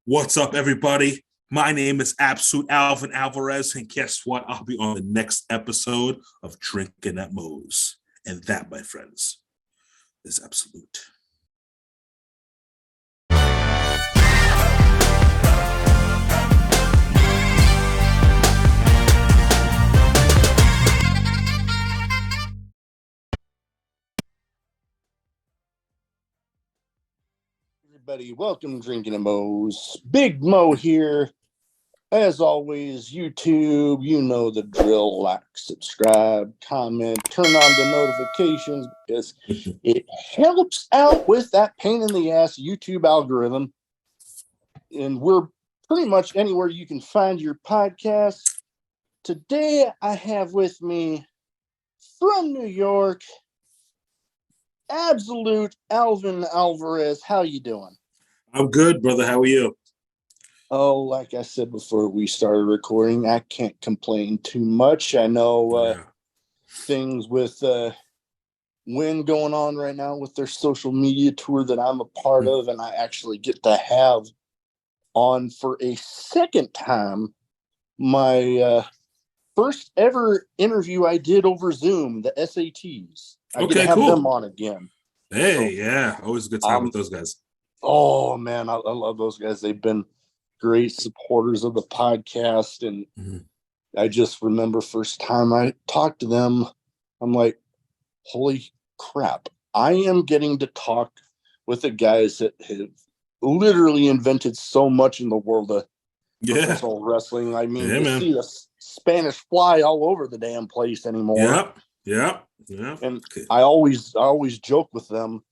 What's up, everybody? My name is Absolute Alvin Alvarez, and guess what? I'll be on the next episode of Drinkin at Moe's. And that, my friends, is Absolute. Everybody, welcome to Drinkin' Moe's. Big Mo here. As always, YouTube, you know the drill. Like, subscribe, comment, turn on the notifications because it helps out with that pain in the ass YouTube algorithm. And we're pretty much anywhere you can find your podcast. Today, I have with me from New York, Absolute Alvin Alvarez. How you doing? I'm good, brother. How are you? Oh, like I said before we started recording, I can't complain too much. I know things with Win going on right now with their social media tour that I'm a part of, and I actually get to have on for a second time my first ever interview I did over Zoom, the SATs. I get to have them on again. Hey, yeah. Always a good time with those guys. Oh, man, I love those guys. They've been great supporters of the podcast. And I just remember first time I talked to them, I'm like, holy crap. I am getting to talk with the guys that have literally invented so much in the world of professional wrestling. I mean, you see the Spanish fly all over the damn place anymore. Yep. And I always joke with them.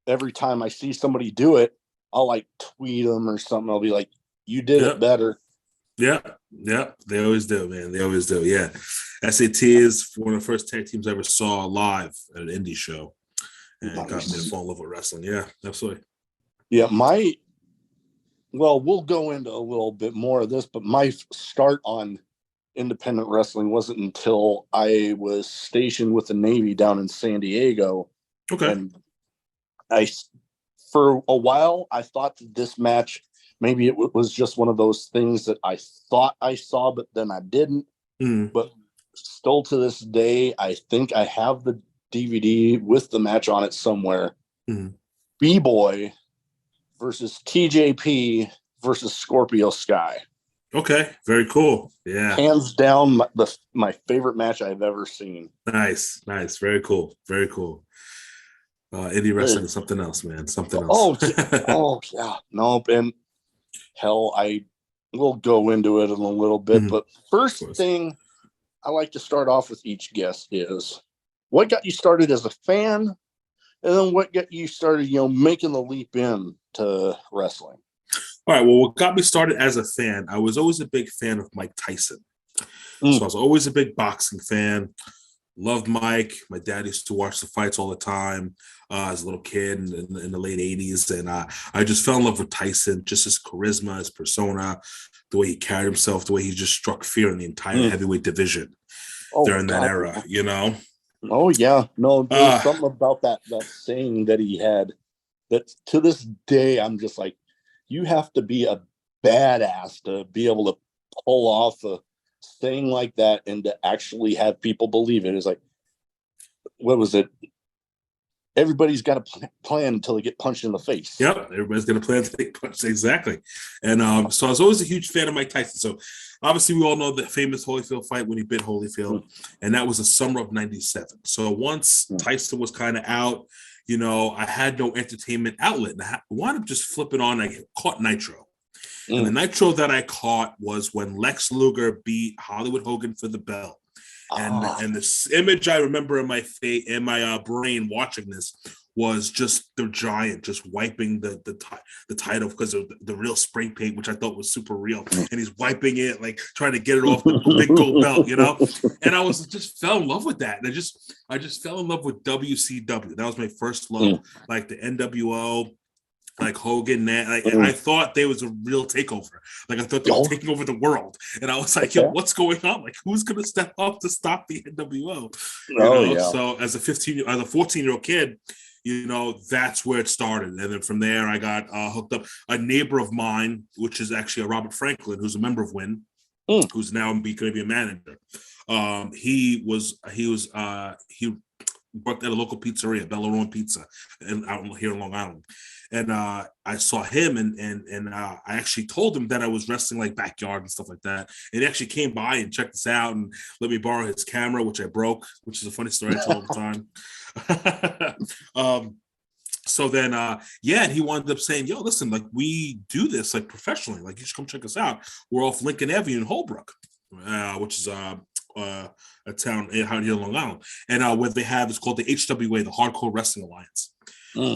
Every time I see somebody do it, I'll like tweet them or something. I'll be like, you did it better. Yeah. They always do, man. They always do. Yeah. SAT is one of the first tag teams I ever saw live at an indie show. And got me to fall in love with wrestling. Yeah, absolutely. Yeah, we'll go into a little bit more of this, but my start on independent wrestling wasn't until I was stationed with the Navy down in San Diego. Okay. And for a while, I thought that this match, maybe it was just one of those things that I thought I saw, but then I didn't. But still to this day, I think I have the DVD with the match on it somewhere. B-Boy versus TJP versus Scorpio Sky. Okay, very cool. Yeah. Hands down, my favorite match I've ever seen. Nice. Very cool. Indie wrestling is something else, man. Something else. Oh, yeah. Nope. And hell, I will go into it in a little bit. But first thing I like to start off with each guest is what got you started as a fan? And then what got you started, making the leap into wrestling? All right. Well, what got me started as a fan, I was always a big fan of Mike Tyson. So I was always a big boxing fan. Loved Mike. My dad used to watch the fights all the time as a little kid in the late 80s. And I just fell in love with Tyson, just his charisma, his persona, the way he carried himself, the way he just struck fear in the entire heavyweight division during that era, Oh, yeah. No, there's something about that saying that he had that to this day, I'm just like, you have to be a badass to be able to pull off a thing like that and to actually have people believe it. It's like, what was it? Everybody's got a plan until they get punched in the face. Yep, everybody's got a plan to take punch. Exactly. And so I was always a huge fan of Mike Tyson. So obviously we all know the famous Holyfield fight when he bit Holyfield, and that was the summer of 97. So once Tyson was kind of out, I had no entertainment outlet. And I wound up just flipping on. I caught Nitro. And the Nitro that I caught was when Lex Luger beat Hollywood Hogan for the belt. And this image I remember in my brain watching this was just the Giant just wiping the title because of the real spray paint, which I thought was super real. And he's wiping it, like trying to get it off the big gold belt, And I just fell in love with that. And I just fell in love with WCW. That was my first love, like the NWO. Like Hogan, I thought there was a real takeover. Like I thought they were taking over the world, and I was like, "Yo, what's going on? Like, who's gonna step up to stop the NWO?" So as a 14-year-old kid, that's where it started. And then from there, I got hooked up. A neighbor of mine, which is actually a Robert Franklin, who's a member of WIN, who's now going to be a manager. He worked at a local pizzeria, Bellarone Pizza, and out here in Long Island. And I saw him, and I actually told him that I was wrestling like backyard and stuff like that. And he actually came by and checked us out and let me borrow his camera, which I broke, which is a funny story I tell all the time. So then, and he wound up saying, "Yo, listen, like we do this like professionally. Like you should come check us out. We're off Lincoln Avenue in Holbrook, which is a town out here in Long Island, and what they have is called the HWA, the Hardcore Wrestling Alliance."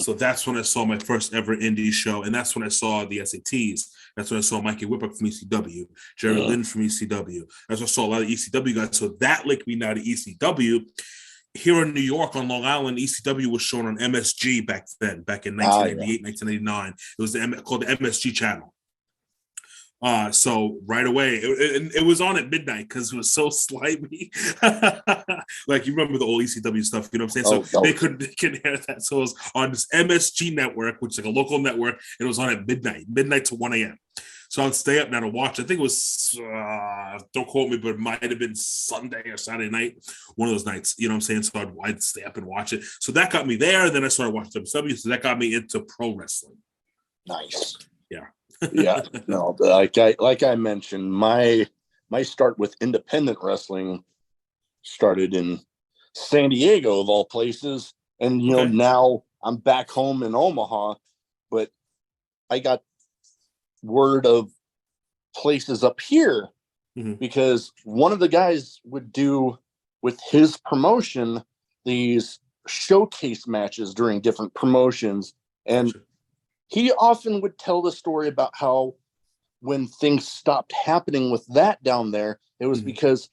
So that's when I saw my first ever indie show, and that's when I saw the SATs. That's when I saw Mikey Whipper from ECW, Jerry Lynn from ECW. That's when I saw a lot of ECW guys. So that linked me now to ECW. Here in New York on Long Island, ECW was shown on MSG back then, back in 1988, 1989. It was called the MSG channel. So right away, it was on at midnight because it was so slimy. Like you remember the old ECW stuff, you know what I'm saying? So they couldn't hear that. So it was on this MSG network, which is like a local network, and it was on at midnight to 1 a.m. So I'd stay up now to watch. I think it was, don't quote me, but it might have been Sunday or Saturday night, one of those nights, you know what I'm saying? So I'd stay up and watch it. So that got me there. Then I started watching WCW, so that got me into pro wrestling. Nice. Yeah. Yeah, no, like I mentioned, my start with independent wrestling started in San Diego of all places, and now I'm back home in Omaha, but I got word of places up here because one of the guys would do with his promotion these showcase matches during different promotions, and he often would tell the story about how when things stopped happening with that down there, it was because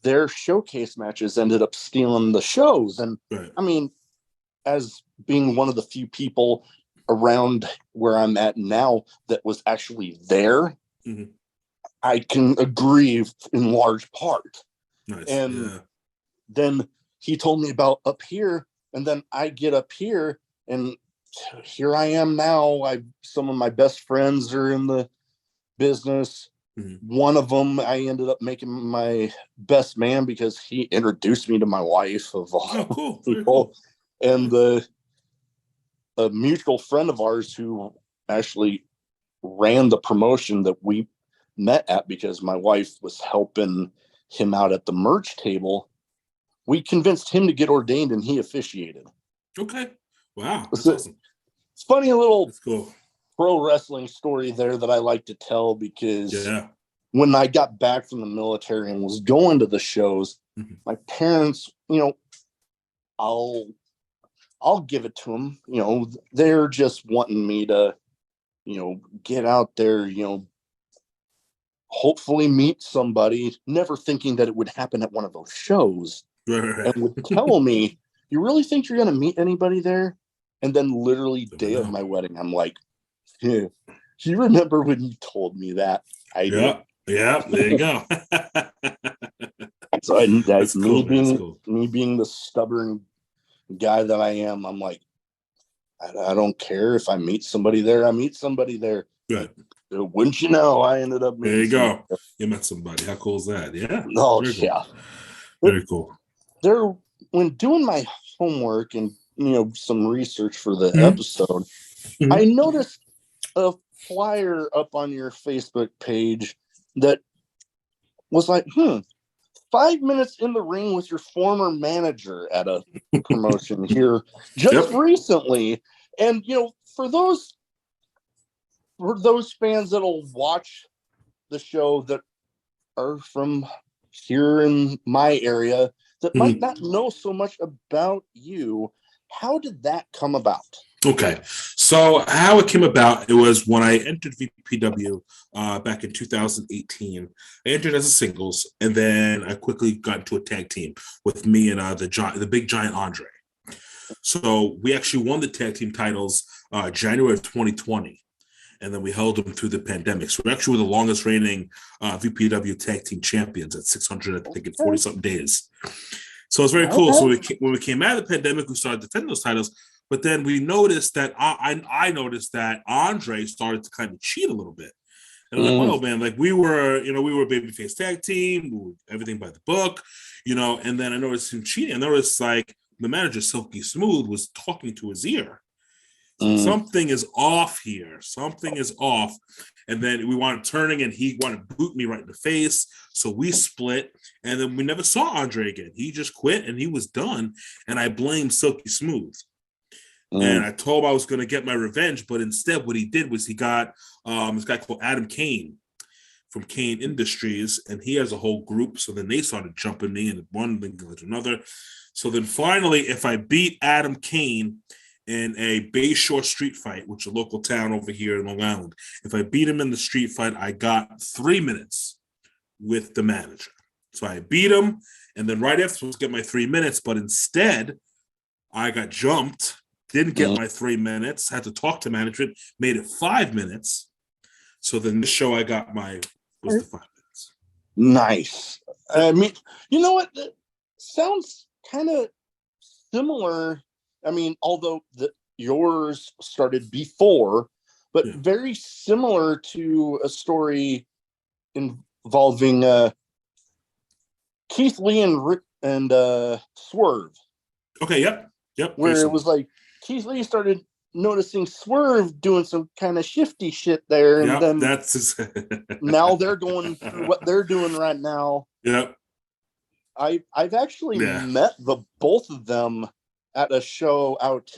their showcase matches ended up stealing the shows. And I mean, as being one of the few people around where I'm at now that was actually there, I can agree in large part. Nice. And then he told me about up here, and then I get up here, and here I am now. Some of my best friends are in the business. One of them I ended up making my best man because he introduced me to my wife of all people. Cool. And a mutual friend of ours who actually ran the promotion that we met at because my wife was helping him out at the merch table. We convinced him to get ordained, and he officiated. Okay. Wow. That's awesome. Funny little pro wrestling story there that I like to tell because when I got back from the military and was going to the shows, my parents, I'll give it to them. They're just wanting me to, get out there, hopefully meet somebody, never thinking that it would happen at one of those shows. And would tell me, "You really think you're going to meet anybody there?" And then literally day of my wedding, I'm like, "Do you remember when you told me that?" I do. Yeah, there you go. So me being the stubborn guy that I am, I'm like, I don't care if I meet somebody there. I meet somebody there. Good. Wouldn't you know? I ended up meeting. There you go. You met somebody. How cool is that? Yeah. Oh, very cool. Yeah. Very cool. When doing my homework and some research for the episode, I noticed a flyer up on your Facebook page that was like, 5 minutes in the ring with your former manager at a promotion here just recently. And for those fans that'll watch the show that are from here in my area that might not know so much about you, how did that come about? Okay, so how it came about, it was when I entered VPW back in 2018. I entered as a singles, and then I quickly got into a tag team with me and the big giant Andre. So we actually won the tag team titles January of 2020, and then we held them through the pandemic. So we actually were the longest reigning VPW tag team champions at 600, I think, in 40-something days. So it's very cool. So when we came out of the pandemic, we started defending those titles. But then we noticed that I noticed that Andre started to kind of cheat a little bit. And I'm like, oh man, like we were a babyface tag team, we were everything by the book, and then I noticed him cheating. And there was like the manager, Silky Smooth, was talking to his ear. So something is off here. Something is off. And then we wanted turning, and he wanted to boot me right in the face. So we split, and then we never saw Andre again. He just quit, and he was done. And I blamed Silky Smooth. And I told him I was going to get my revenge, but instead what he did was he got this guy called Adam Kane from Kane Industries, and he has a whole group. So then they started jumping me, and one thing led to another. So then finally, if I beat Adam Kane in a Bayshore street fight, which is a local town over here in Long Island, if I beat him in the street fight, I got 3 minutes with the manager. So I beat him, and then right after I was get my 3 minutes, but instead I got jumped. Didn't get my 3 minutes, had to talk to management, made it 5 minutes. So then this show I got was the 5 minutes. Nice. I mean, you know what? It sounds kind of similar. I mean, although yours started before, but very similar to a story involving Keith Lee and Swerve. Okay, yep. Where it was like, Keith Lee started noticing Swerve doing some kind of shifty shit there, and then that's now they're going through what they're doing right now. Yep. I've actually met the both of them at a show out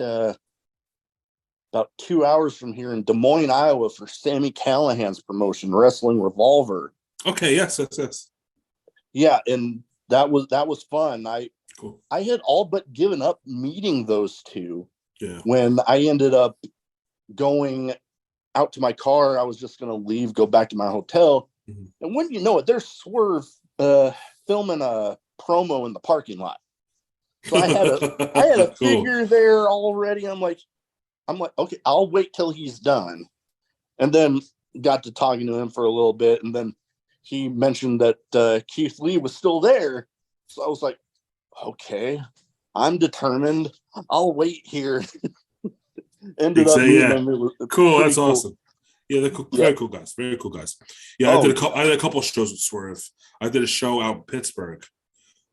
about 2 hours from here in Des Moines, Iowa, for Sammy Callahan's promotion, Wrestling Revolver. Okay, yes. Yeah, and that was fun. I had all but given up meeting those two. Yeah. When I ended up going out to my car, I was just going to leave, go back to my hotel. Mm-hmm. And when you know it, there's Swerve filming a promo in the parking lot. So I had a figure there already. I'm like, okay, I'll wait till he's done. And then got to talking to him for a little bit. And then he mentioned that Keith Lee was still there. So I was like, okay, I'm determined. I'll wait here. Ended up meeting them. Cool. That's awesome. Yeah, they're cool, very cool guys. Very cool guys. Yeah, I did a couple of shows with Swerve. I did a show out in Pittsburgh.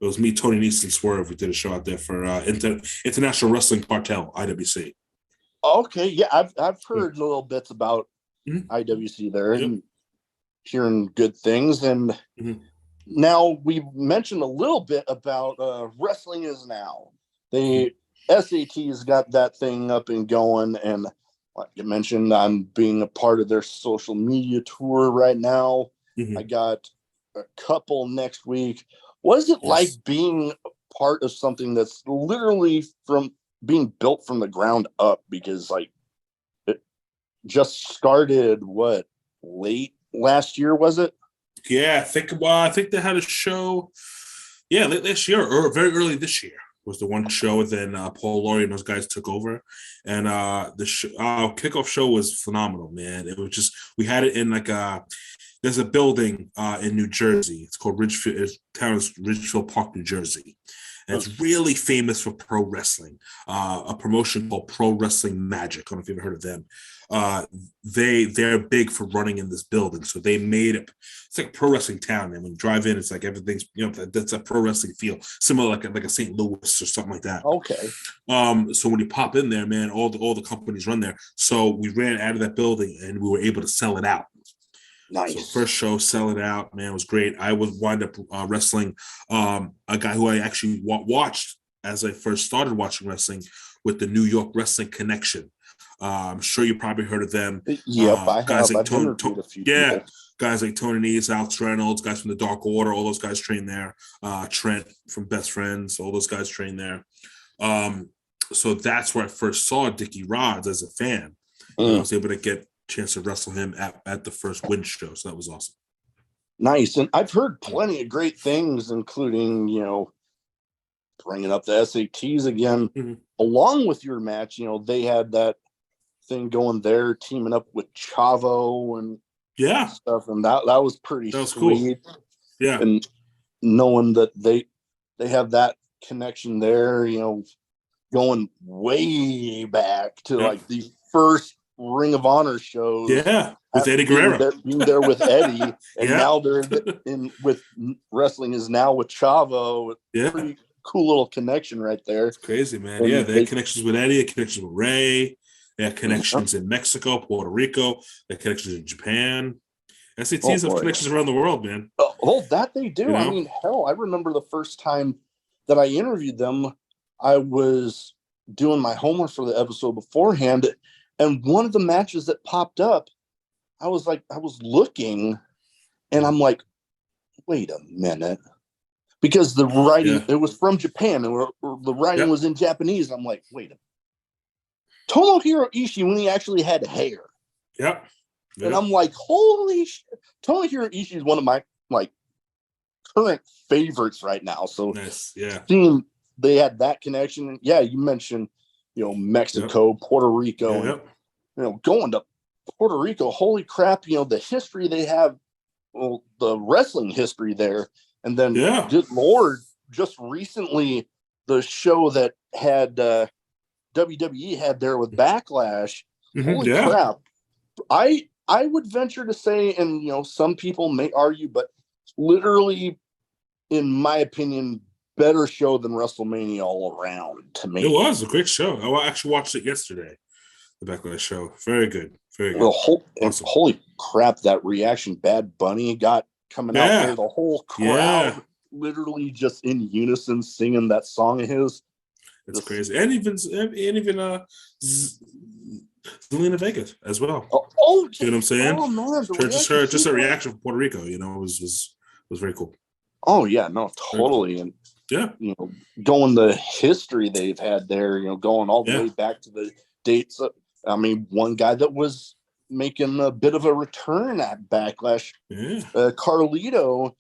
It was me, Tony Nese, and Swerve. We did a show out there for International Wrestling Cartel, IWC. Okay, yeah, I've heard little bits about IWC there and hearing good things. And now we mentioned a little bit about Wrestling Is Now. The SAT's got that thing up and going, and like you mentioned, I'm being a part of their social media tour right now. I got a couple next week. What is it like being part of something that's literally from being built from the ground up? Because like it just started late last year, was it? Yeah, I think they had a show. Yeah, late last year or very early this year was the one show. Then Paul Laurie and those guys took over, and the kickoff show was phenomenal, man. It was just, we had it in like there's a building in New Jersey. It's called Ridgefield Park, New Jersey. And it's really famous for pro wrestling, a promotion called Pro Wrestling Magic. I don't know if you've ever heard of them. They're big for running in this building. So they made it, it's like a pro wrestling town. And when you drive in, it's like everything's, that's a pro wrestling feel, similar like a St. Louis or something like that. Okay. So when you pop in there, man, all the companies run there. So we ran out of that building and we were able to sell it out. Nice. So first show, sell it out, man, it was great. I would wind up wrestling a guy who I actually watched as I first started watching wrestling with the New York Wrestling Connection. I'm sure you probably heard of them. Yep, I guys have. like Tony, people. Guys like Tony Nese, Alex Reynolds, guys from the Dark Order, all those guys train there. Trent from Best Friends, all those guys train there. So that's where I first saw Dickie Rods as a fan. I was able to get chance to wrestle him at the first Win show, so that was awesome. Nice. And I've heard plenty of great things, including bringing up the SATs again. Along with your match, they had that thing going there, teaming up with Chavo and stuff, and that was pretty sweet. Cool. Yeah, and knowing that they have that connection there, going way back to like the first Ring of Honor shows. Yeah, with Eddie Guerrero. Being there with Eddie, and Yeah. now they're with wrestling is now with Chavo. Yeah. Pretty cool little connection right there. It's crazy, man. And yeah, they had connections with Eddie, connections with Ray. They had connections in Mexico, Puerto Rico. They had connections in Japan. SATs have connections around the world, man. Oh, that they do. You know? I mean, hell, I remember the first time that I interviewed them, I was doing my homework for the episode beforehand, and one of the matches that popped up, I was looking, and I'm like, wait a minute. Because the writing, it was from Japan, and the writing was in Japanese. I'm like, wait a minute. Tomohiro Ishii, when he actually had hair. Yep. And I'm like, holy shit. Tomohiro Ishii is one of my current favorites right now. So seeing they had that connection. Yeah, you mentioned, Mexico, Puerto Rico, and, going to Puerto Rico, holy crap, the history they have, the wrestling history there. And then, good Lord, just recently, the show that had WWE had there with Backlash, holy crap. I would venture to say, and some people may argue, but literally, in my opinion, better show than WrestleMania all around to me. It was a great show. I actually watched it yesterday. The Backlash show, very good, very good. Well, awesome. Holy crap! That reaction Bad Bunny got coming out there, the whole crowd literally just in unison singing that song of his. It's crazy, and even Zelina Vega as well. You know what I'm saying? Oh man, just her reaction from Puerto Rico, was very cool. Oh yeah, no, totally, cool. And going the history they've had there, going all the way back to the dates. I mean, one guy that was making a bit of a return at Backlash, Carlito,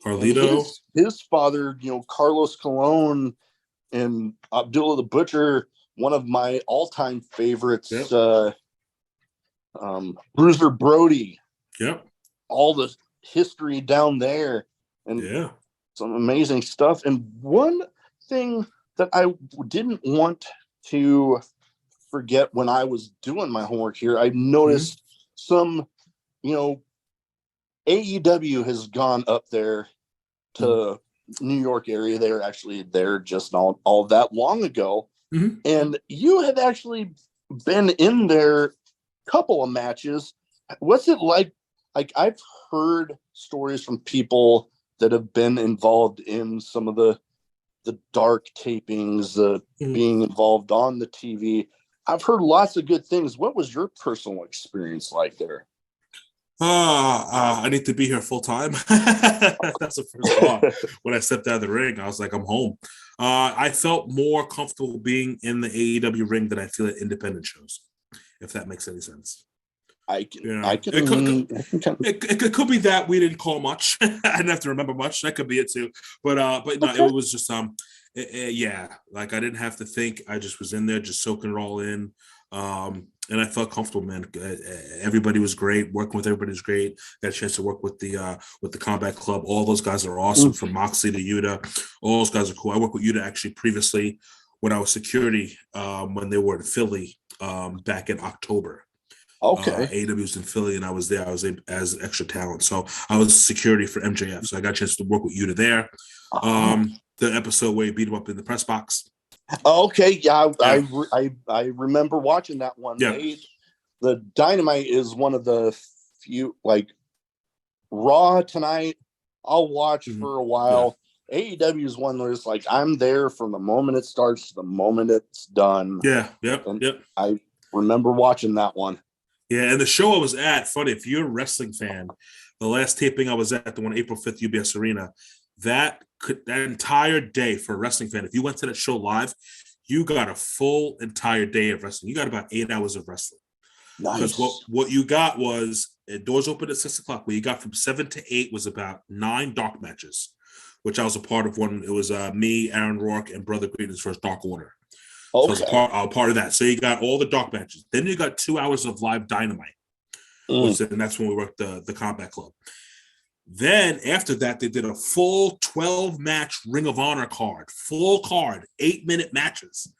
his father, Carlos Colon and Abdullah the Butcher, one of my all-time favorites, Bruiser Brody. All the history down there, and some amazing stuff. And one thing that I didn't want to forget when I was doing my homework here, I noticed some, AEW has gone up there to New York area. They were actually there just not all that long ago. And you have actually been in there couple of matches. What's it like? Like, I've heard stories from people that have been involved in some of the dark tapings, being involved on the TV. I've heard lots of good things. What was your personal experience like there? I need to be here full time. That's the first thought. When I stepped out of the ring, I was like, I'm home. I felt more comfortable being in the AEW ring than I feel at independent shows, if that makes any sense. It could be that we didn't call much. I didn't have to remember much. That could be it too. But no, it was just like I didn't have to think. I just was in there, just soaking it all in. And I felt comfortable, man. Everybody was great. Working with everybody was great. Got a chance to work with the Combat Club. All those guys are awesome, from Moxley to Yuta. All those guys are cool. I worked with Yuta actually previously when I was security when they were in Philly back in October. AEW was in Philly, and I was there. I was as extra talent, so I was security for MJF. So I got a chance to work with Yuta there. The episode where he beat him up in the press box. I remember watching that one. The Dynamite is one of the few, like, Raw tonight I'll watch for a while. AEW is one where it's like I'm there from the moment it starts to the moment it's done. I remember watching that one. Yeah, and the show I was at, funny, if you're a wrestling fan, the last taping I was at, the one April 5th, UBS Arena, that entire day for a wrestling fan, if you went to that show live, you got a full entire day of wrestling. You got about 8 hours of wrestling. Nice. Because what you got was, doors open at 6 o'clock. What you got from 7 to 8 was about 9 dark matches, which I was a part of one. It was me, Aaron Rourke, and Brother Green's first Dark Order. So I was a part of that. So you got all the dark matches. Then you got 2 hours of live Dynamite, and that's when we worked the Combat Club. Then after that, they did a full 12-match Ring of Honor card, full card, 8-minute matches.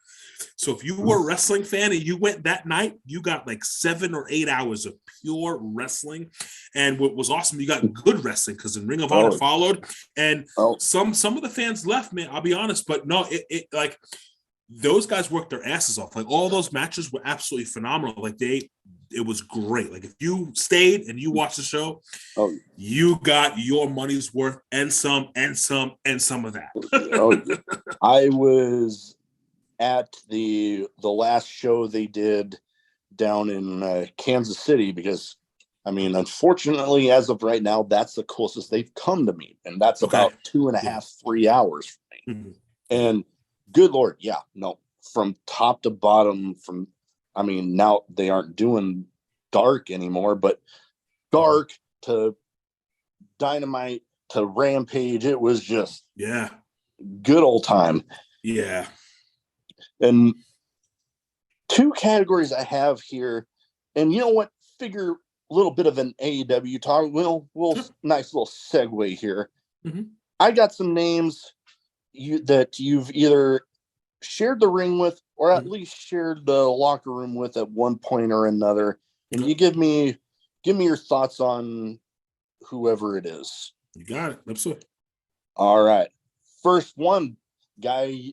So if you were a wrestling fan and you went that night, you got like 7 or 8 hours of pure wrestling. And what was awesome, you got good wrestling because then Ring of Honor followed. And some of the fans left, man, I'll be honest. But no, it like those guys worked their asses off. Like all those matches were absolutely phenomenal. Like it was great. Like if you stayed and you watched the show, you got your money's worth and some of that. I was at the last show they did down in Kansas City because, I mean, unfortunately, as of right now, that's the closest they've come to me, and that's about 2.5, 3 hours for me. Mm-hmm. And good Lord, from top to bottom, I mean, now they aren't doing Dark anymore, but Dark to Dynamite to Rampage, it was just good old time. Yeah. And 2 categories I have here, and you know what? Figure a little bit of an AEW talk. We'll nice little segue here. Mm-hmm. I got some names that you've either shared the ring with or at least shared the locker room with at one point or another. And you give me your thoughts on whoever it is. You got it. Absolutely. All right. First one, guy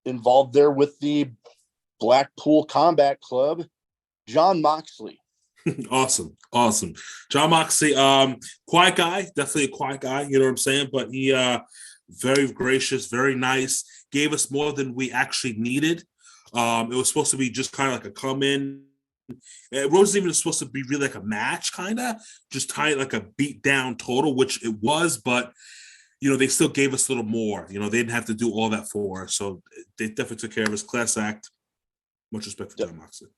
involved there with the Blackpool Combat Club, Jon Moxley. Awesome. Jon Moxley, quiet guy, definitely a quiet guy, you know what I'm saying? But he very gracious, very nice, gave us more than we actually needed. It was supposed to be just kind of like a come in. It wasn't even supposed to be really like a match, kind of just tight like a beat down total, which it was, but you know, they still gave us a little more. You know, they didn't have to do all that for us. So they definitely took care of his class act. Much respect for Jon Moxley.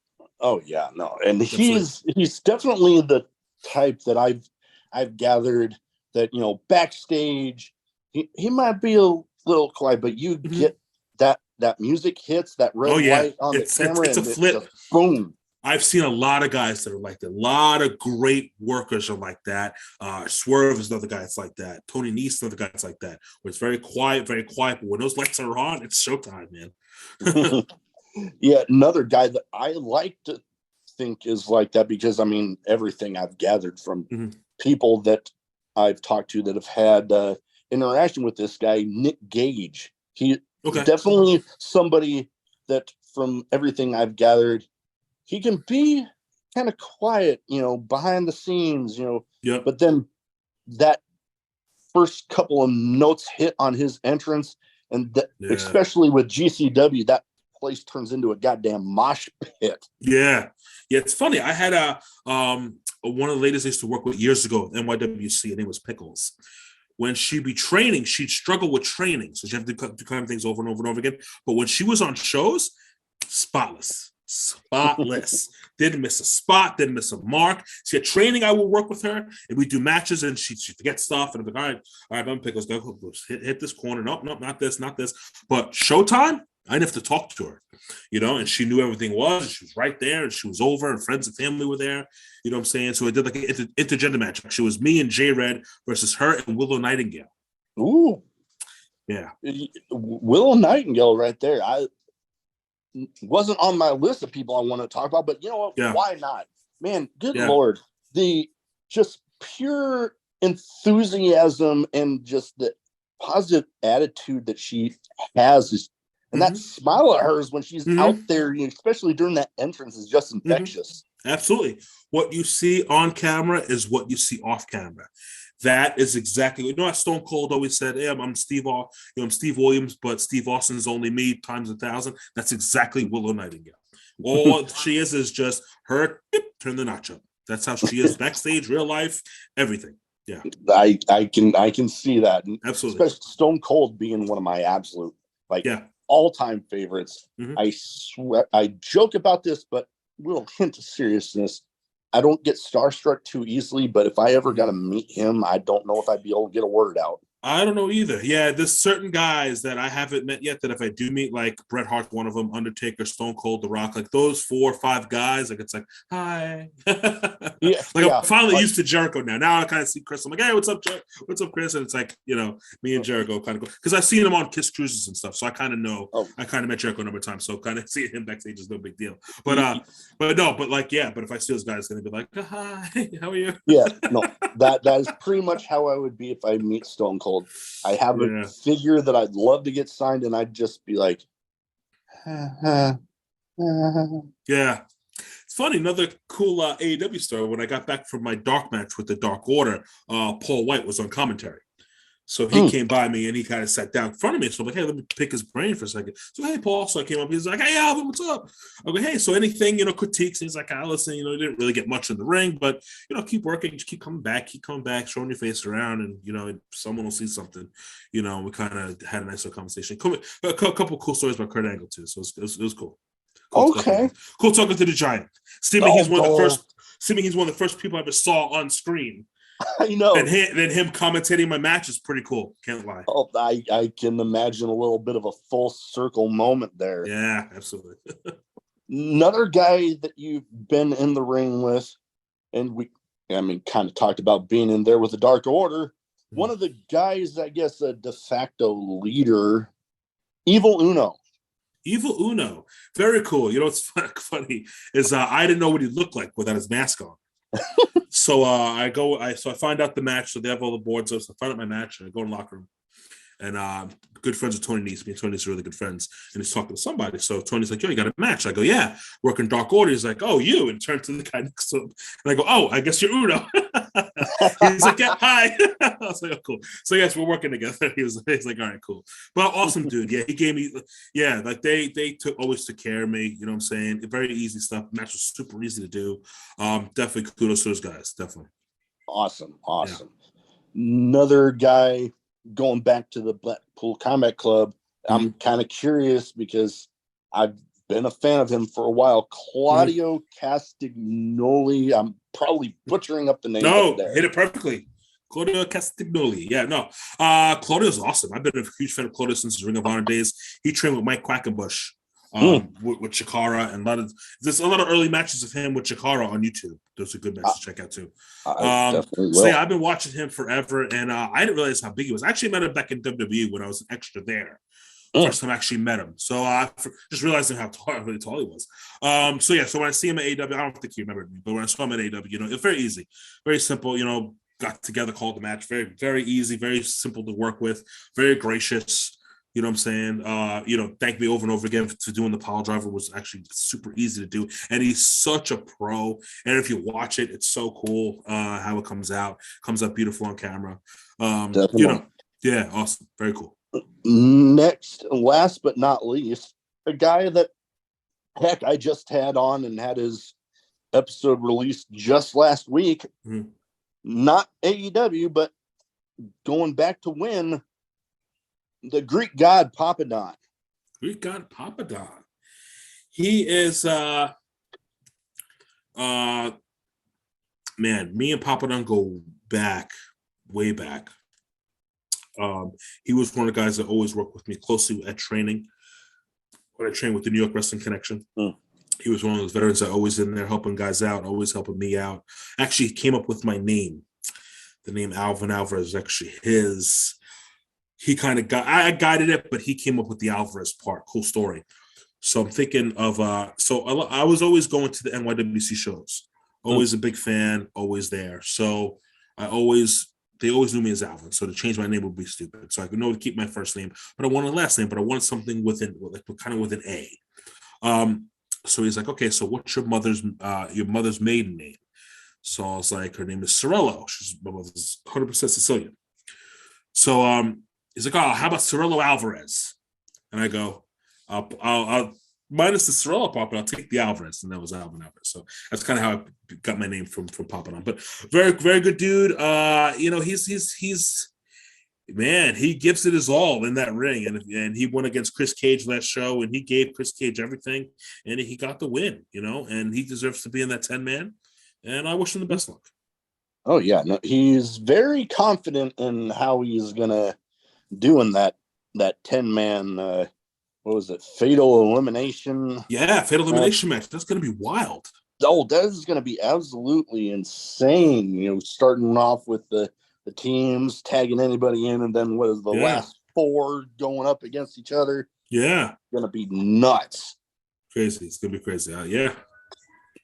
Oh yeah, no. And he's definitely the type that I've gathered that, you know, backstage he might be a little quiet, but you get that music hits, that red light on the camera, it's a flip. Boom. I've seen a lot of guys that are like that. A lot of great workers are like that. Swerve is another guy that's like that. Tony Nese is another guy that's like that. Where it's very quiet. But when those lights are on, it's showtime, man. Yeah, another guy that I like to think is like that because, I mean, everything I've gathered from people that I've talked to that have had interaction with this guy, Nick Gage. He definitely somebody that, from everything I've gathered, he can be kind of quiet, you know, behind the scenes, you know, but then that first couple of notes hit on his entrance, and especially with GCW, that place turns into a goddamn mosh pit. Yeah, it's funny. I had one of the ladies I used to work with years ago at NYWC. Her name was Pickles. When she'd be training, she'd struggle with training, so she had to do kind of things over and over and over again. But when she was on shows, spotless. Didn't miss a spot, didn't miss a mark. She had training. I would work with her, and we do matches, and she forget stuff. And I'm like, all right, I'm Pickles. Go hit this corner. Nope, not this. But showtime, I didn't have to talk to her, you know, and she knew everything was. And she was right there, and she was over, and friends and family were there. You know what I'm saying? So I did like an intergender match. She was me and J Red versus her and Willow Nightingale. Ooh, yeah, Willow Nightingale right there. I wasn't on my list of people I want to talk about, but you know what? Yeah. Why not? Man, good Lord. The just pure enthusiasm and just the positive attitude that she has and that smile of hers when she's out there, especially during that entrance, is just infectious. Absolutely. What you see on camera is what you see off camera. That is exactly, you know, what Stone Cold always said, hey, I'm Steve Williams, but Steve Austin's only me times 1,000. That's exactly Willow Nightingale. All she is just her, turn the notch up. That's how she is backstage, real life, everything. Yeah. I can see that. Absolutely. Especially Stone Cold being one of my absolute, all-time favorites. I swear, I joke about this, but little hint of seriousness. I don't get starstruck too easily, but if I ever got to meet him, I don't know if I'd be able to get a word out. I don't know either. Yeah, there's certain guys that I haven't met yet that if I do meet, like Bret Hart, one of them, Undertaker, Stone Cold, The Rock, like those 4 or 5 guys, like it's like, hi. Yeah, Like I'm finally like, used to Jericho now. Now I kind of see Chris. I'm like, hey, what's up, what's up, Chris? And it's like, me and Jericho kind of go because I've seen him on Kiss Cruises and stuff, so I kind of know. oh, I kind of met Jericho a number of times, so kind of seeing him backstage is no big deal. But y- but no, but like yeah, but if I see those guys, it's gonna be like, hi, how are you? yeah, no, that is pretty much how I would be if I meet Stone Cold. I have a Yeah. figure that I'd love to get signed, and I'd just be like, Yeah. It's funny, another cool AEW story. When I got back from my dark match with the Dark Order, Paul White was on commentary. So he came by me and he kind of sat down in front of me. So I'm like, hey, let me pick his brain for a second. So, hey, Paul. So I came up. He's like, hey, Alvin, what's up? I go, hey, so anything, critiques? He's like, listen, he didn't really get much in the ring, but, keep working. Just keep coming back, showing your face around. And, someone will see something. We kind of had a nice little conversation. A couple cool stories about Kurt Angle, too. So it was cool. okay. Cool talking to the Giant. Seeming he's one of the first people I ever saw on screen. I know. And him commentating my match is pretty cool. Can't lie. Oh, I can imagine a little bit of a full circle moment there. Yeah, absolutely. Another guy that you've been in the ring with, and kind of talked about being in there with the Dark Order. One of the guys, I guess, a de facto leader, Evil Uno. Evil Uno. Very cool. What's funny is I didn't know what he looked like without his mask on. So I find out the match. So they have all the boards up. So I find out my match and I go in the locker room. And good friends with Tony Nese. Me and Tony Nese are really good friends. And he's talking to somebody. So Tony's like, yo, you got a match? I go, yeah. Working Dark Order. He's like, oh, you. And turn to the guy next to him. And I go, oh, I guess you're Uno. He's like, yeah, hi. I was like, oh, cool. So yes, we're working together. He's like, all right, cool. But awesome dude. Yeah, he gave me, like they always took care of me. You know what I'm saying? Very easy stuff. The match was super easy to do. Definitely kudos to those guys. Definitely. Awesome. Yeah. Another guy, going back to the Blackpool Combat Club, I'm kind of curious because I've been a fan of him for a while. Claudio Castagnoli. I'm probably butchering up the name. No, hit it perfectly. Claudio Castagnoli. Yeah, no. Claudio's awesome. I've been a huge fan of Claudio since his Ring of Honor days. He trained with Mike Quackenbush, with Chikara, and there's a lot of early matches of him with Chikara on YouTube. Those are good matches to check out too. So yeah, I've been watching him forever, and I didn't realize how big he was. I actually met him back in WWE when I was an extra there. First time I actually met him. So I just realizing how really tall he was. So when I see him at AEW, I don't think he remembered me, but when I saw him at AEW, it's very easy, very simple, got together, called the match, very, very easy, very simple to work with, very gracious. You know what I'm saying? Thank me over and over again for doing the pile driver was actually super easy to do. And he's such a pro. And if you watch it, it's so cool how it comes out. Comes out beautiful on camera. Yeah, awesome. Very cool. Next, last but not least, a guy that, heck, I just had on and had his episode released just last week. Not AEW, but going back to win, the Greek god Papadon. Greek god Papadon. He is man, me and Papadon go back, way back. He was one of the guys that always worked with me closely at training. When I trained with the New York Wrestling Connection, he was one of those veterans that always in there helping guys out, always helping me out. Actually, he came up with my name. The name Alvin Alvarez is actually his. He kind of I guided it, but he came up with the Alvarez part. Cool story. So I'm thinking of, I was always going to the NYWC shows. Always a big fan, always there. So they always knew me as Alvin. So to change my name would be stupid. So I could know to keep my first name, but I wanted a last name, but I wanted something with an A. So he's like, okay, so what's your mother's maiden name? So I was like, her name is Sorello. My mother's 100% Sicilian. So he's like, oh, how about Sorello Alvarez? And I go, I'll minus the Sorello part, but I'll take the Alvarez. And that was Alvin Alvarez. So that's kind of how I got my name from Papadon. But very, very good dude. He's man, he gives it his all in that ring. And he won against Chris Cage last show, and he gave Chris Cage everything, and he got the win, and he deserves to be in that 10-man. And I wish him the best luck. Oh yeah, no, he's very confident in how he's gonna do in that 10-man. What was it? Fatal elimination. Yeah, fatal elimination match. That's gonna be wild. Oh, that is going to be absolutely insane. Starting off with the teams tagging anybody in, and then what is the last four going up against each other? Yeah, going to be nuts. Crazy. It's gonna be crazy. Yeah.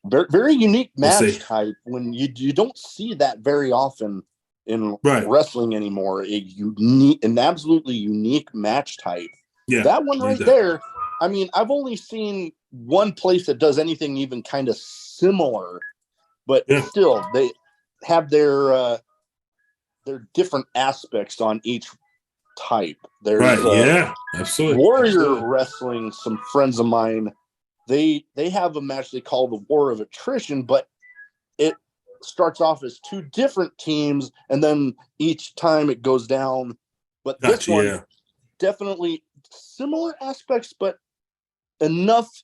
Very, very unique match type. When you don't see that very often in wrestling anymore. An absolutely unique match type. Yeah, that one right there. I mean, I've only seen one place that does anything even kind of similar, but still, they have their different aspects on each type. There's absolutely. Warrior Wrestling. Some friends of mine, they have a match they call the War of Attrition, but it starts off as two different teams, and then each time it goes down. But this one, definitely similar aspects, but enough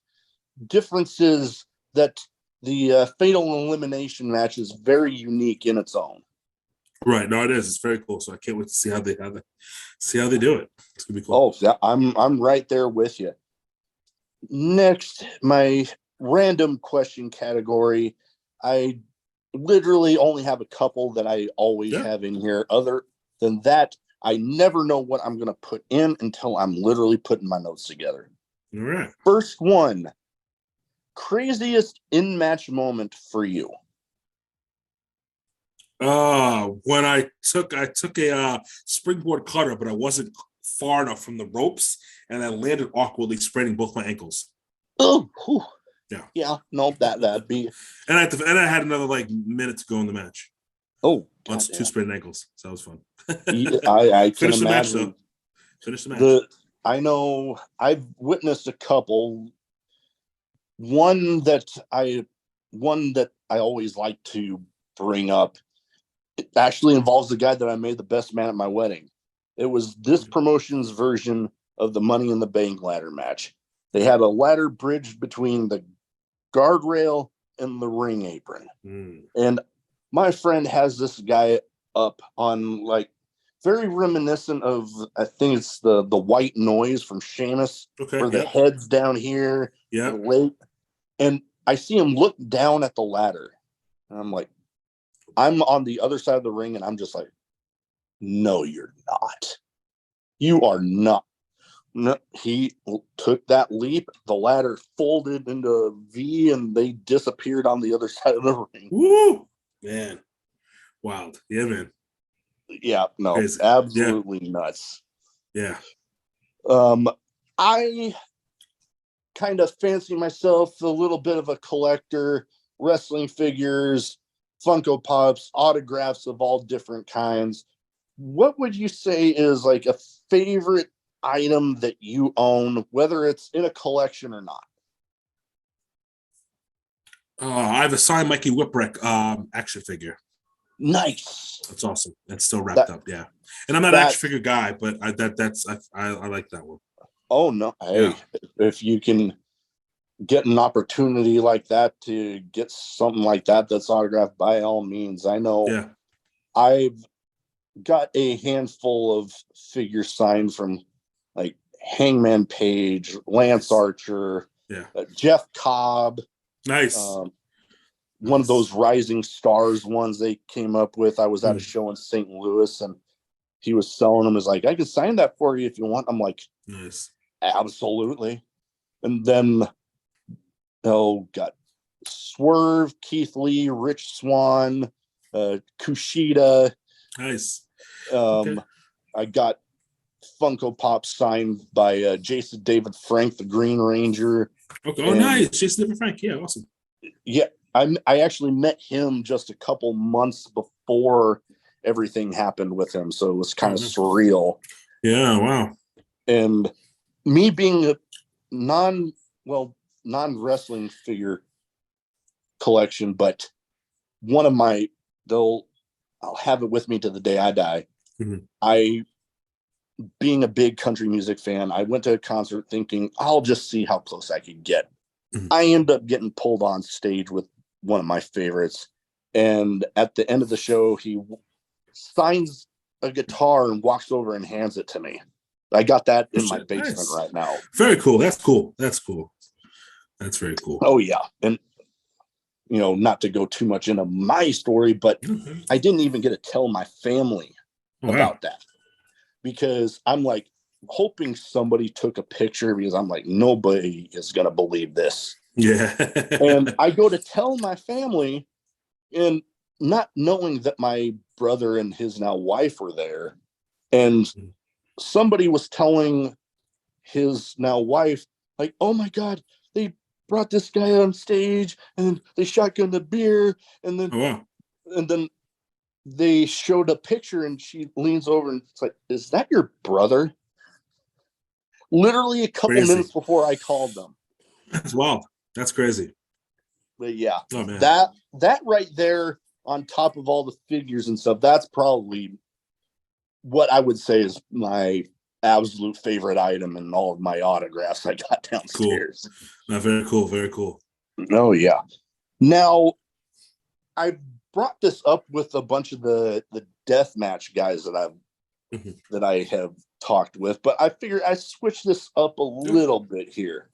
differences that the fatal elimination match is very unique in its own. Right. No, it is. It's very cool. So I can't wait to see how they do it. It's gonna be cool. Oh, yeah, I'm right there with you. Next, my random question category. I literally only have a couple that I always have in here. Other than that, I never know what I'm going to put in until I'm literally putting my notes together. All right. First one, craziest in-match moment for you. When I took a springboard cutter, but I wasn't far enough from the ropes, and I landed awkwardly, spraining both my ankles. Oh, yeah. No, that'd be. And I had another minute to go in the match. Oh, once two sprained ankles, so that was fun. I can imagine. The match, though. Finish the match. I know I've witnessed a couple. One that I always like to bring up. It actually involves the guy that I made the best man at my wedding. It was this promotion's version of the Money in the Bank ladder match. They had a ladder bridged between the guardrail and the ring apron. And my friend has this guy up on very reminiscent of, I think it's the white noise from Sheamus, where the head's down here. Yeah. And I see him look down at the ladder. And I'm like, I'm on the other side of the ring, and I'm just like, no, you're not. You are not. No, he took that leap. The ladder folded into a V, and they disappeared on the other side of the ring. Woo! Man. Wild. Yeah, man. Yeah, no, crazy. Absolutely nuts. Yeah. I kind of fancy myself a little bit of a collector, wrestling figures, Funko Pops, autographs of all different kinds. What would you say is a favorite item that you own, whether it's in a collection or not? I have a signed Mikey Whipwreck action figure. Nice. That's awesome. That's still wrapped up. Yeah. And I'm not an action figure guy, but I like that one. Oh no. Hey, if you can get an opportunity like that to get something like that's autographed, by all means. I know I've got a handful of figures signed from Hangman Page, Lance Archer, Jeff Cobb. Nice. One of those Rising Stars ones they came up with. I was at a show in St. Louis, and he was selling them. Is I could sign that for you if you want. I'm like, nice, absolutely. And then, got Swerve, Keith Lee, Rich Swann, Kushida. Nice. I got Funko Pop signed by Jason David Frank, the Green Ranger. Okay. Oh, nice. Jason David Frank. Yeah, awesome. Yeah. I actually met him just a couple months before everything happened with him. So it was kind of surreal. Yeah. Wow. And me being a non-wrestling figure collection, but one of my, I'll have it with me to the day I die. Being a big country music fan, I went to a concert thinking I'll just see how close I could get. I ended up getting pulled on stage with one of my favorites, And at the end of the show, he signs a guitar and walks over and hands it to me. I got that in my basement right now. Very cool. That's cool. That's cool. That's very cool. Oh yeah. And not to go too much into my story, but I didn't even get to tell my family about that, because I'm like hoping somebody took a picture, because I'm like, nobody is going to believe this. Yeah. And I go to tell my family, and not knowing that my brother and his now wife were there. And somebody was telling his now wife, like, oh my God, they brought this guy on stage and they shotgunned the beer. And then they showed a picture, and she leans over and it's like, is that your brother? Literally a couple minutes before I called them. That's wild. That's crazy. But yeah, oh, man. that right there, on top of all the figures and stuff, that's probably what I would say is my absolute favorite item in all of my autographs I got downstairs. Cool. Very cool. Very cool. Oh yeah. Now, I brought this up with a bunch of the deathmatch guys that I have talked with, but I figured I switch this up a little bit here.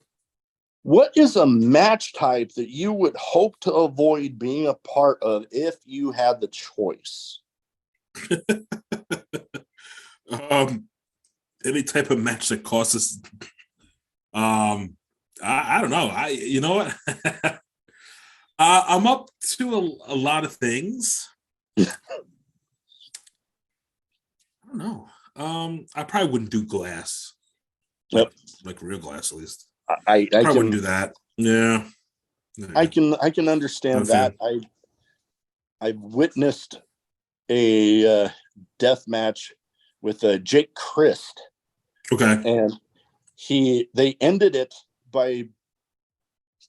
What is a match type that you would hope to avoid being a part of if you had the choice? Any type of match that causes I don't know. You know what? I'm up to a lot of things. I don't know. I probably wouldn't do glass. Yep. Like real glass, at least. I probably wouldn't do that. Yeah. I can understand that. I've witnessed a death match with Jake Christ. Okay. And they ended it by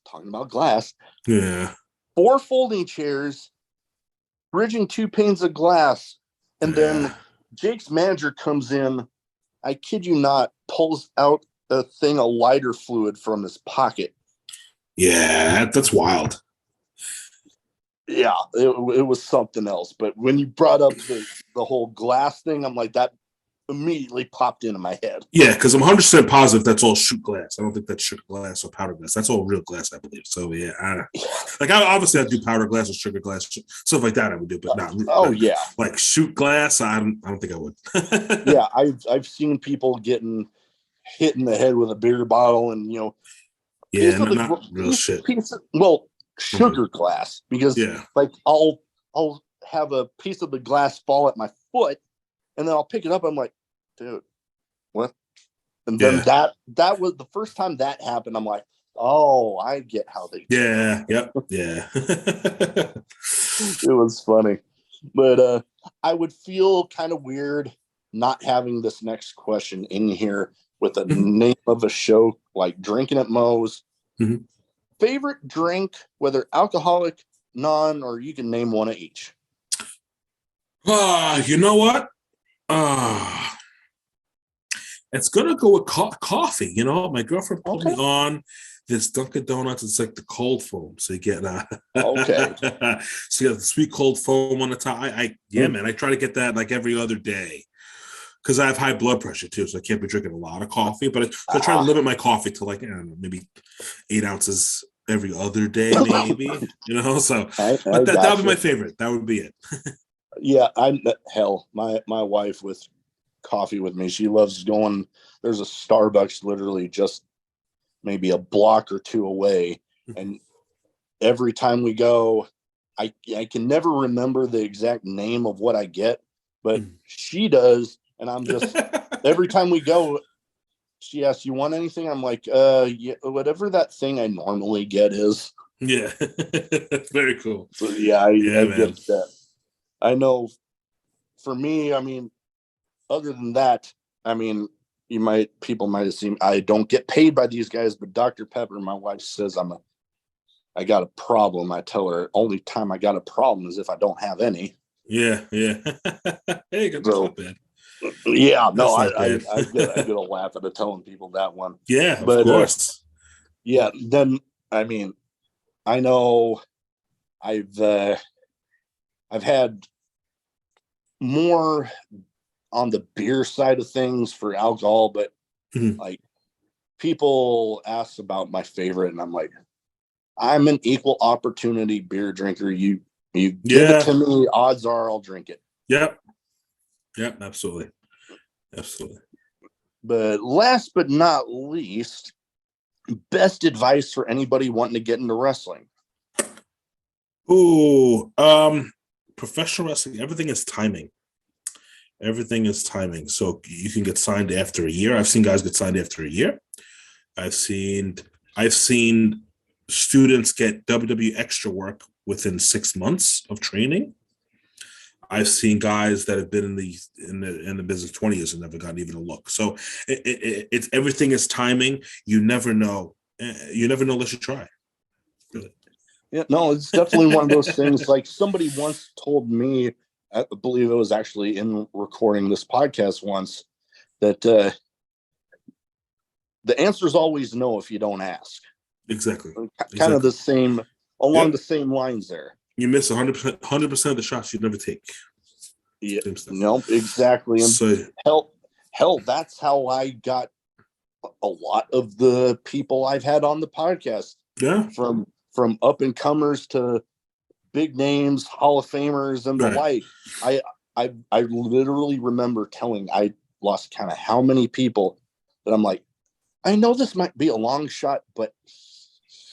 talking about glass. Yeah. 4 folding chairs, bridging 2 panes of glass, and then Jake's manager comes in. I kid you not, pulls out a thing of lighter fluid from his pocket. Yeah, that's wild. Yeah, it was something else. But when you brought up the whole glass thing, I'm like, that immediately popped into my head. Yeah, because I'm 100% positive that's all shoot glass. I don't think that's sugar glass or powder glass. That's all real glass, I believe. So yeah, obviously I'd do powder glass or sugar glass, stuff like that I would do, but not. Yeah, like shoot glass, I don't think I would. Yeah, I've seen people getting hit in the head with a beer bottle, and not real shit. Sugar glass, because like I'll have a piece of the glass fall at my foot, and then I'll pick it up. I'm like, dude, what? And then that was the first time that happened. I'm like, oh, I get how they do. Yeah. It was funny, but I would feel kind of weird not having this next question in here with the name of a show like Drinking at Moe's. Mm-hmm. Favorite drink, whether alcoholic, non, or you can name one of each. You know what? It's gonna go with coffee. My girlfriend put me on this Dunkin' Donuts. It's like the cold foam, so you get okay. So you got the sweet cold foam on the top. Man, I try to get that like every other day because I have high blood pressure too, so I can't be drinking a lot of coffee. But I try to limit my coffee to like, I don't know, maybe 8 ounces every other day, maybe. So that would be my favorite. That would be it. Yeah, my wife with coffee with me. She loves going. There's a Starbucks literally just maybe a block or 2 away, and every time we go, I can never remember the exact name of what I get, but she does, and I'm just every time we go, she asks, "You want anything?" I'm like, yeah, whatever that thing I normally get is." Yeah, very cool. So yeah, I get that. I know. For me, I mean, other than that, I mean, people might have seen I don't get paid by these guys, but Dr. Pepper, my wife says I got a problem. I tell her only time I got a problem is if I don't have any. Yeah. Hey, that's not bad. Yeah, no, I get a laugh at telling people that one. Yeah, but, of course. Yeah, then I mean, I know I've I've had more on the beer side of things for alcohol, but like people ask about my favorite, and I'm like, I'm an equal opportunity beer drinker. You give it to me, odds are I'll drink it. Yep, absolutely. But last but not least, best advice for anybody wanting to get into wrestling. Professional wrestling, everything is timing. So you can get signed after a year. I've seen guys get signed after a year. I've seen students get WWE extra work within 6 months of training. I've seen guys that have been in the business 20 years and never gotten even a look. So it's everything is timing. You never know. You never know unless you try. Really. Yeah, no, it's definitely one of those things. Like somebody once told me, I believe it was actually in recording this podcast once, that the answer is always no if you don't ask. Exactly. Kind of the same, along the same lines there. You miss 100% of the shots you never take. Yeah, no, exactly. And so, hell, that's how I got a lot of the people I've had on the podcast. Yeah. From up and comers to big names, Hall of Famers, and the like. I literally remember I lost count of how many people that I'm like, I know this might be a long shot, but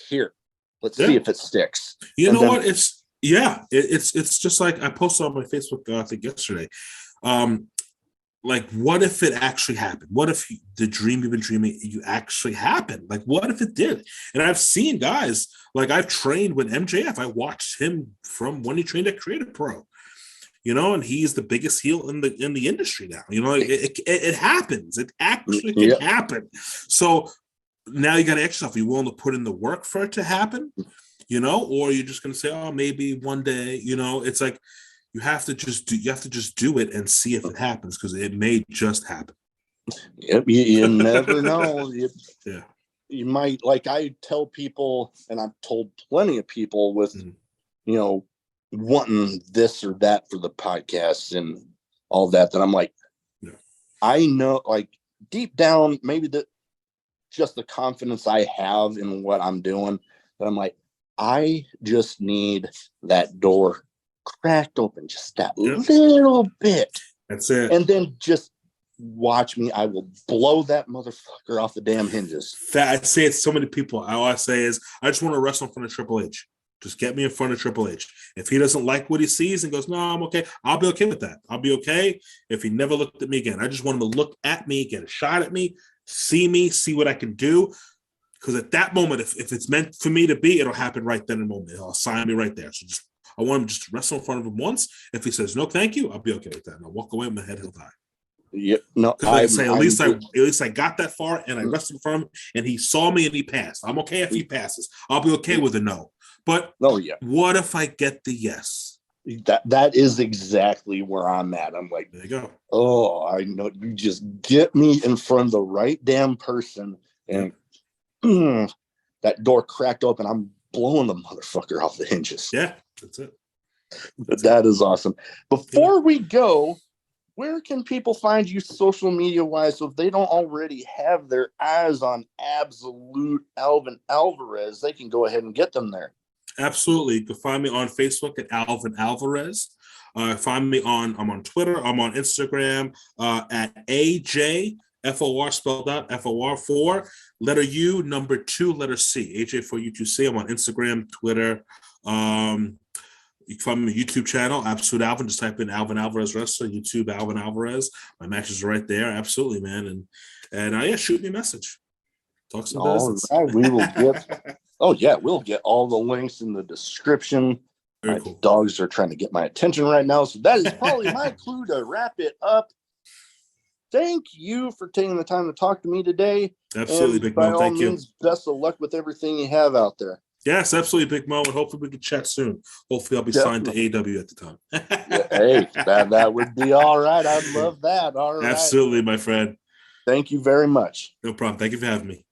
here, let's see if it sticks. You know what? It's just like I posted on my Facebook, I think yesterday. Like, what if it actually happened? What if the dream you've been dreaming, you actually happened? Like, what if it did? And I've seen guys, like I've trained with MJF. I watched him from when he trained at Creative Pro, and he's the biggest heel in the industry now. It happens. It actually can happen. So now you got to ask yourself, are you willing to put in the work for it to happen? Or you're just going to say, oh, maybe one day, it's like, you have to just do it and see if it happens, because it may just happen. Yep, you never know. Yeah, you might, like I tell people, and I've told plenty of people with, wanting this or that for the podcast and all that I'm like, I know, like deep down, maybe just the confidence I have in what I'm doing, that I'm like, I just need that door cracked open just that little bit. That's it. And then just watch me. I will blow that motherfucker off the damn hinges. I say it to so many people. All I say is, I just want to wrestle in front of Triple H. Just get me in front of Triple H. If he doesn't like what he sees and goes, no, I'm okay, I'll be okay with that. I'll be okay if he never looked at me again. I just want him to look at me, get a shot at me, see what I can do. Because at that moment, if it's meant for me to be, it'll happen right then and moment. He'll sign me right there. So I want him just to wrestle in front of him once. If he says no, thank you, I'll be okay with that. And I'll walk away with my head held high. Yeah, no. I say at least I got that far and I wrestled in front of him and he saw me and he passed. I'm okay if he passes. I'll be okay with a no. But what if I get the yes? That is exactly where I'm at. I'm like, there you go. Oh, I know. You just get me in front of the right damn person, and that door cracked open. I'm blowing the motherfucker off the hinges. Yeah, that's it. That is awesome. Before we go, where can people find you social media wise? So if they don't already have their eyes on absolute Alvin Alvarez, they can go ahead and get them there. Absolutely. You can find me on Facebook at Alvin Alvarez. I'm on Twitter. I'm on Instagram at AJFOR, spelled out FOR4, letter U, number 2, letter C, AJ4U2C. I'm on Instagram, Twitter. You can find me on my YouTube channel, Absolute Alvin. Just type in Alvin Alvarez Wrestler, YouTube Alvin Alvarez. My matches are right there. Absolutely, man. And shoot me a message. Talk some business. Right. We will get. We'll get all the links in the description. Very my cool. Dogs are trying to get my attention right now, so that is probably my clue to wrap it up. Thank you for taking the time to talk to me today. Absolutely, Big Mo. Thank you. Best of luck with everything you have out there. Yes, absolutely, Big Mo, and hopefully we can chat soon. Hopefully I'll be signed to AEW at the time. Hey, that would be all right. I'd love that. All right. Absolutely, my friend. Thank you very much. No problem. Thank you for having me.